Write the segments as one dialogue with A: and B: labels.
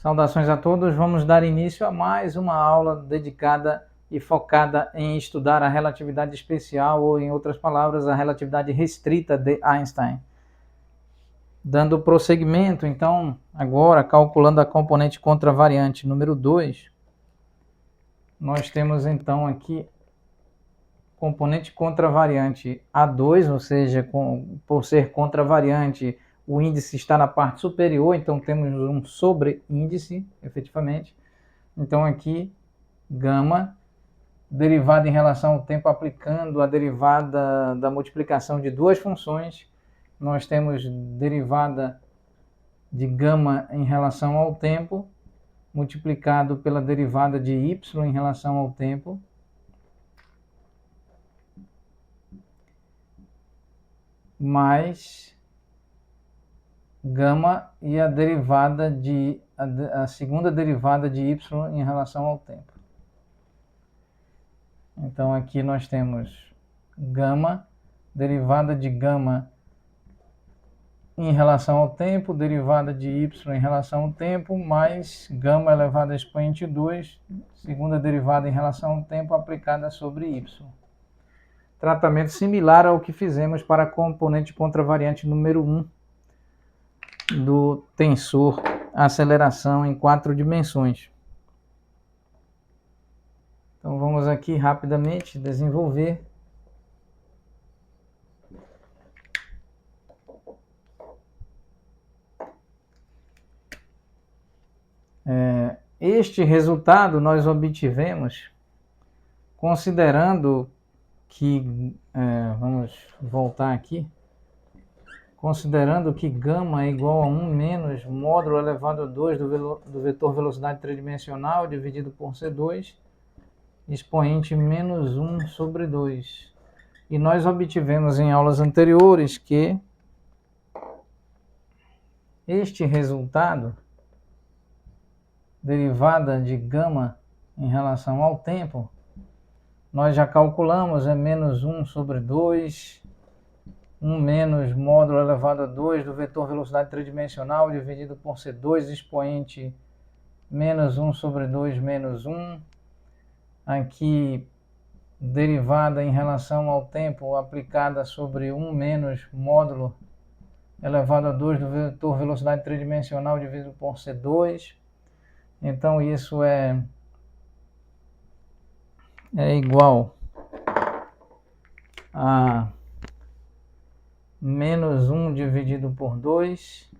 A: Saudações a todos, vamos dar início a mais uma aula dedicada e focada em estudar a relatividade especial, ou em outras palavras, a relatividade restrita de Einstein. Dando prosseguimento, então, agora, calculando a componente contravariante número 2, nós temos então aqui componente contravariante A2, ou seja, por ser contravariante, o índice está na parte superior, então temos um sobreíndice, efetivamente. Então aqui, gama, derivada em relação ao tempo, aplicando a derivada da multiplicação de duas funções, nós temos derivada de gama em relação ao tempo, multiplicado pela derivada de y em relação ao tempo, mais gama e a derivada de a segunda derivada de y em relação ao tempo. Então aqui nós temos gama, derivada de gama em relação ao tempo, derivada de y em relação ao tempo, mais gama elevado a expoente 2, segunda derivada em relação ao tempo aplicada sobre y. Tratamento similar ao que fizemos para a componente contravariante número 1 do tensor aceleração em 4 dimensões. Então vamos aqui rapidamente desenvolver. Este resultado nós obtivemos considerando que, vamos voltar aqui, considerando que gama é igual a 1 menos módulo elevado a 2 do vetor velocidade tridimensional dividido por C2, expoente menos 1 sobre 2. E nós obtivemos em aulas anteriores que este resultado, derivada de gama em relação ao tempo, nós já calculamos, é menos 1 sobre 2, 1 menos módulo elevado a 2 do vetor velocidade tridimensional dividido por C2, expoente menos 1 sobre 2 menos 1. Aqui, derivada em relação ao tempo aplicada sobre 1 menos módulo elevado a 2 do vetor velocidade tridimensional dividido por C2. Então isso é igual a menos 1 dividido por 2.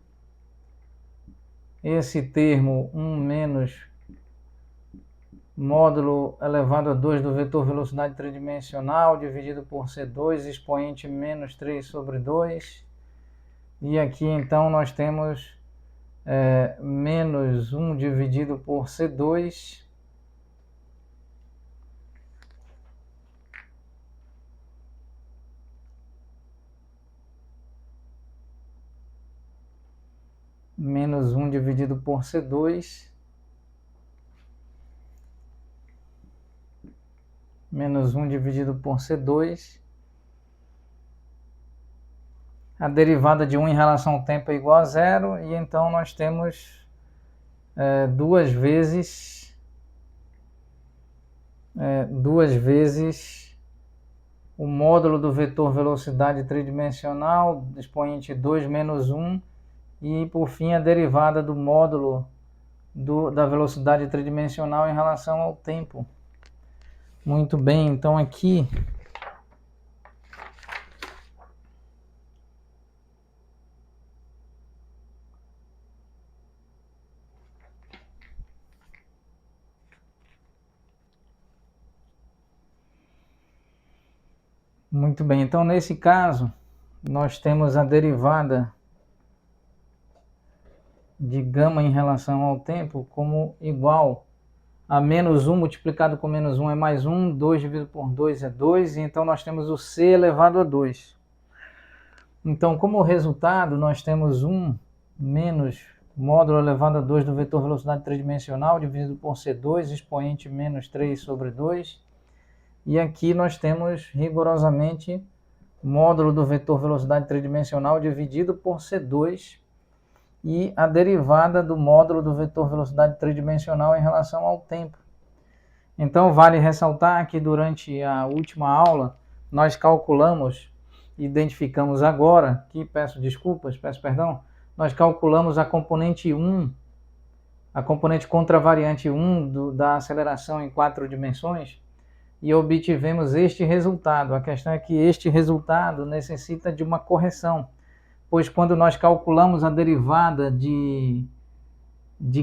A: Esse termo 1 menos módulo elevado a 2 do vetor velocidade tridimensional dividido por C2, expoente menos 3 sobre 2. E aqui então nós temos menos 1 dividido por C2 menos 1 dividido por C2 menos 1 dividido por C2. A derivada de 1 em relação ao tempo é igual a 0, e então nós temos duas vezes o módulo do vetor velocidade tridimensional, expoente 2 menos 1, e por fim a derivada do módulo da velocidade tridimensional em relação ao tempo. Muito bem, então aqui muito bem, então nesse caso nós temos a derivada de gama em relação ao tempo como igual a menos 1 multiplicado com menos 1 é mais 1, 2 dividido por 2 é 2, e então nós temos o C elevado a 2. Então, como resultado, nós temos 1 menos módulo elevado a 2 do vetor velocidade tridimensional dividido por C2, expoente menos 3 sobre 2. E aqui nós temos rigorosamente módulo do vetor velocidade tridimensional dividido por C2. e a derivada do módulo do vetor velocidade tridimensional em relação ao tempo. Então, vale ressaltar que durante a última aula, nós calculamos, identificamos agora, que peço perdão, nós calculamos a componente 1, a componente contravariante 1 da aceleração em 4 dimensões, e obtivemos este resultado. A questão é que este resultado necessita de uma correção, pois quando nós calculamos a derivada de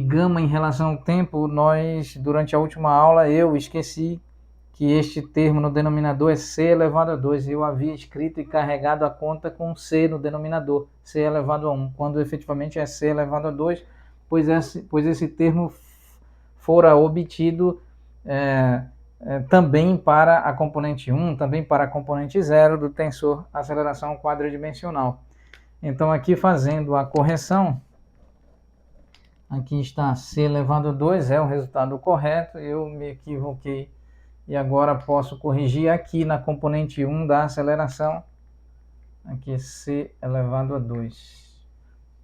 A: gama em relação ao tempo, durante a última aula, eu esqueci que este termo no denominador é c elevado a 2. Eu havia escrito e carregado a conta com c no denominador, c elevado a 1, quando efetivamente é c elevado a 2, pois esse termo fora obtido também para a componente 1, também para a componente 0 do tensor aceleração quadridimensional. Então, aqui fazendo a correção, aqui está c elevado a 2, é o resultado correto, eu me equivoquei e agora posso corrigir aqui na componente 1 da aceleração, aqui c elevado a 2.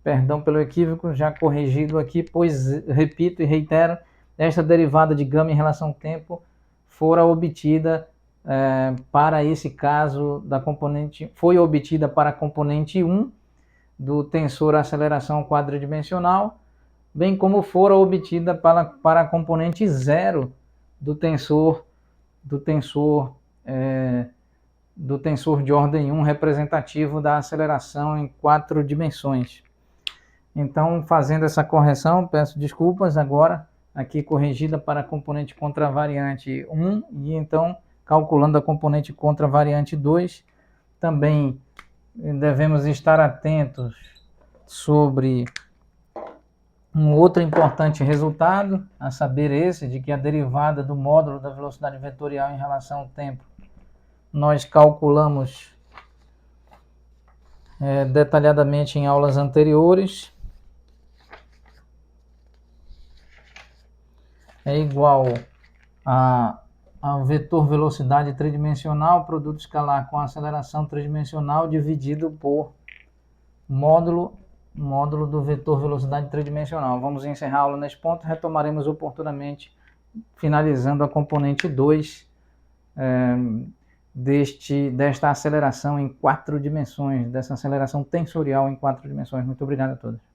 A: Perdão pelo equívoco, já corrigido aqui, pois, repito e reitero, esta derivada de gama em relação ao tempo fora obtida para esse caso da componente, foi obtida para a componente 1 do tensor aceleração quadridimensional, bem como fora obtida para a componente 0 do tensor de ordem 1 representativo da aceleração em 4 dimensões. Então, fazendo essa correção, peço desculpas agora, aqui corrigida para a componente contravariante 1, e então calculando a componente contravariante 2, também devemos estar atentos sobre um outro importante resultado, a saber esse, de que a derivada do módulo da velocidade vetorial em relação ao tempo, nós calculamos detalhadamente em aulas anteriores, é igual ao vetor velocidade tridimensional, produto escalar com aceleração tridimensional dividido por módulo do vetor velocidade tridimensional. Vamos encerrar a aula nesse ponto, retomaremos oportunamente, finalizando a componente 2 desta aceleração em 4 dimensões, dessa aceleração tensorial em 4 dimensões. Muito obrigado a todos.